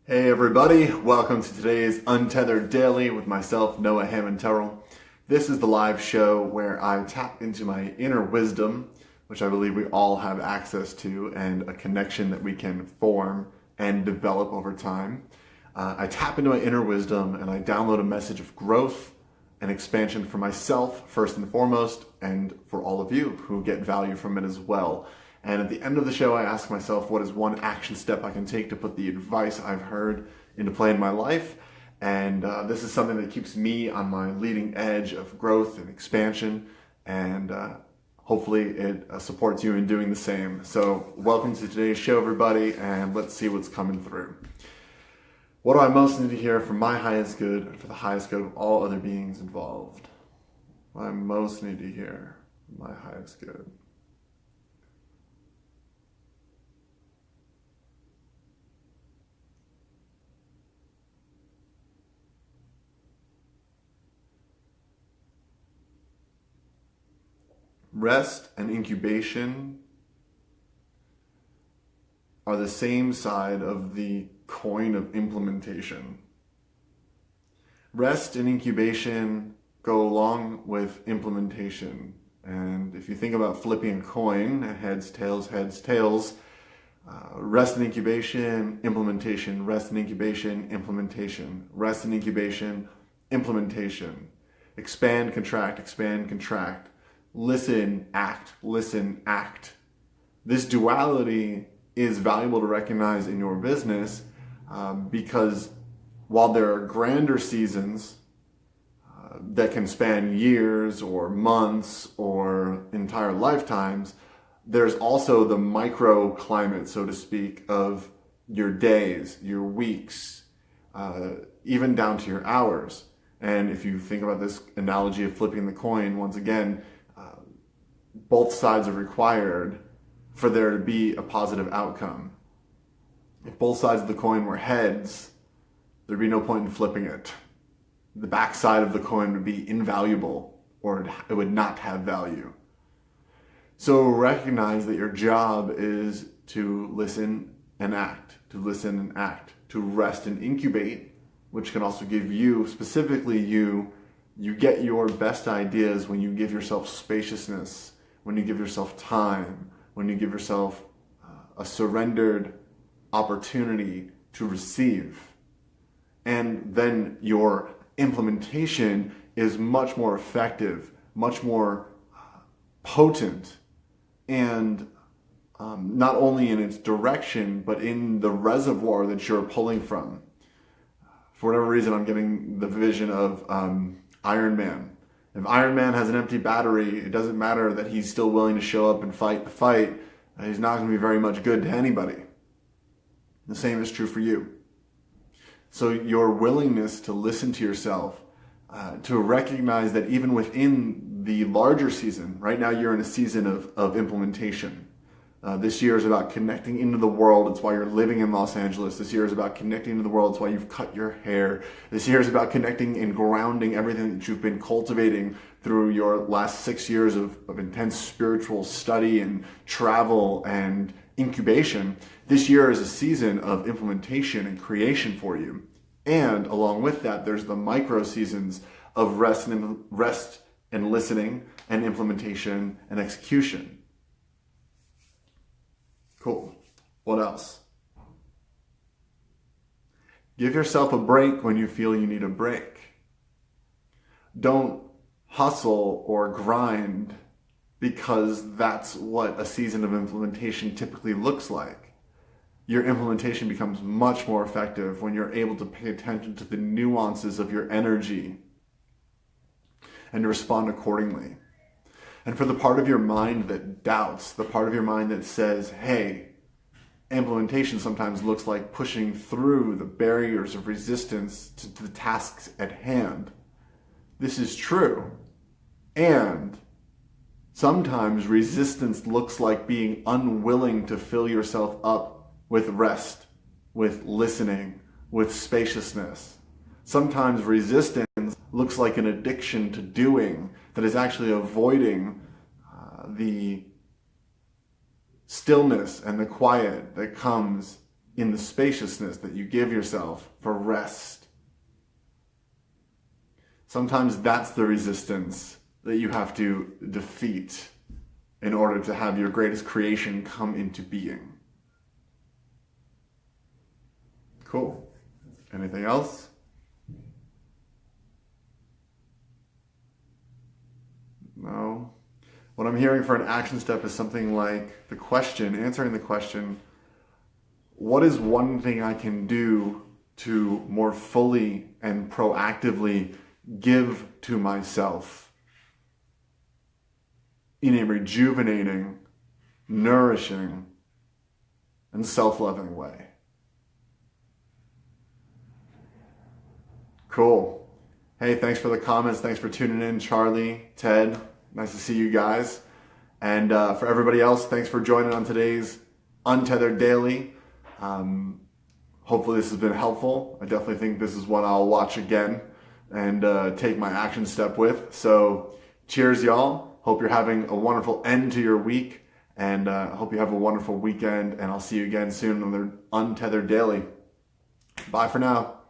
Hey everybody, welcome to today's Untethered Daily with myself, Noah Hammond-Terrell. This is the live show where I tap into my inner wisdom, which I believe we all have access to, and a connection that we can form and develop over time. I tap into my inner wisdom and I download a message of growth and expansion for myself, first and foremost, and for all of you who get value from it as well. And at the end of the show, I ask myself, what is one action step I can take to put the advice I've heard into play in my life? And this is something that keeps me on my leading edge of growth and expansion. And hopefully it supports you in doing the same. So welcome to today's show, everybody, and let's see what's coming through. What do I most need to hear for my highest good and for the highest good of all other beings involved? What I most need to hear for my highest good. Rest and incubation are the same side of the coin of implementation. Rest and incubation go along with implementation. And if you think about flipping a coin, heads, tails, rest and incubation, implementation, rest and incubation, implementation, rest and incubation, implementation. Expand, contract. Listen, act. This duality is valuable to recognize in your business because while there are grander seasons that can span years or months or entire lifetimes, there's also the microclimate, so to speak, of your days, your weeks, even down to your hours. And if you think about this analogy of flipping the coin, once again, both sides are required for there to be a positive outcome. If both sides of the coin were heads, there'd be no point in flipping it. The back side of the coin would be invaluable, or it would not have value. So recognize that your job is to listen and act, to rest and incubate, which can also give you, specifically you get your best ideas when you give yourself spaciousness, when you give yourself time, when you give yourself a surrendered opportunity to receive. And then your implementation is much more effective, much more potent, and not only in its direction, but in the reservoir that you're pulling from. For whatever reason, I'm getting the vision of Iron Man. If Iron Man has an empty battery, it doesn't matter that he's still willing to show up and fight the fight. He's not going to be very much good to anybody. The same is true for you. So your willingness to listen to yourself, to recognize that even within the larger season, right now you're in a season of implementation. This year is about connecting into the world. It's why you're living in Los Angeles. This year is about connecting into the world. It's why you've cut your hair. This year is about connecting and grounding everything that you've been cultivating through your last 6 years of intense spiritual study and travel and incubation. This year is a season of implementation and creation for you. And along with that, there's the micro seasons of rest and listening and implementation and execution. Cool. What else? Give yourself a break when you feel you need a break. Don't hustle or grind because that's what a season of implementation typically looks like. Your implementation becomes much more effective when you're able to pay attention to the nuances of your energy and to respond accordingly. And for the part of your mind that doubts, the part of your mind that says, hey, implementation sometimes looks like pushing through the barriers of resistance to the tasks at hand. This is true. And sometimes resistance looks like being unwilling to fill yourself up with rest, with listening, with spaciousness. Sometimes resistance looks like an addiction to doing that is actually avoiding the stillness and the quiet that comes in the spaciousness that you give yourself for rest. Sometimes that's the resistance that you have to defeat in order to have your greatest creation come into being. Cool. Anything else? No. What I'm hearing for an action step is something like the question, answering the question, what is one thing I can do to more fully and proactively give to myself in a rejuvenating, nourishing, and self-loving way? Cool. Hey, thanks for the comments. Thanks for tuning in, Charlie, Ted. Nice to see you guys. And for everybody else, thanks for joining on today's Untethered Daily. Hopefully this has been helpful. I definitely think this is one I'll watch again and take my action step with. So cheers, y'all. Hope you're having a wonderful end to your week, and hope you have a wonderful weekend, and I'll see you again soon on the Untethered Daily. Bye for now.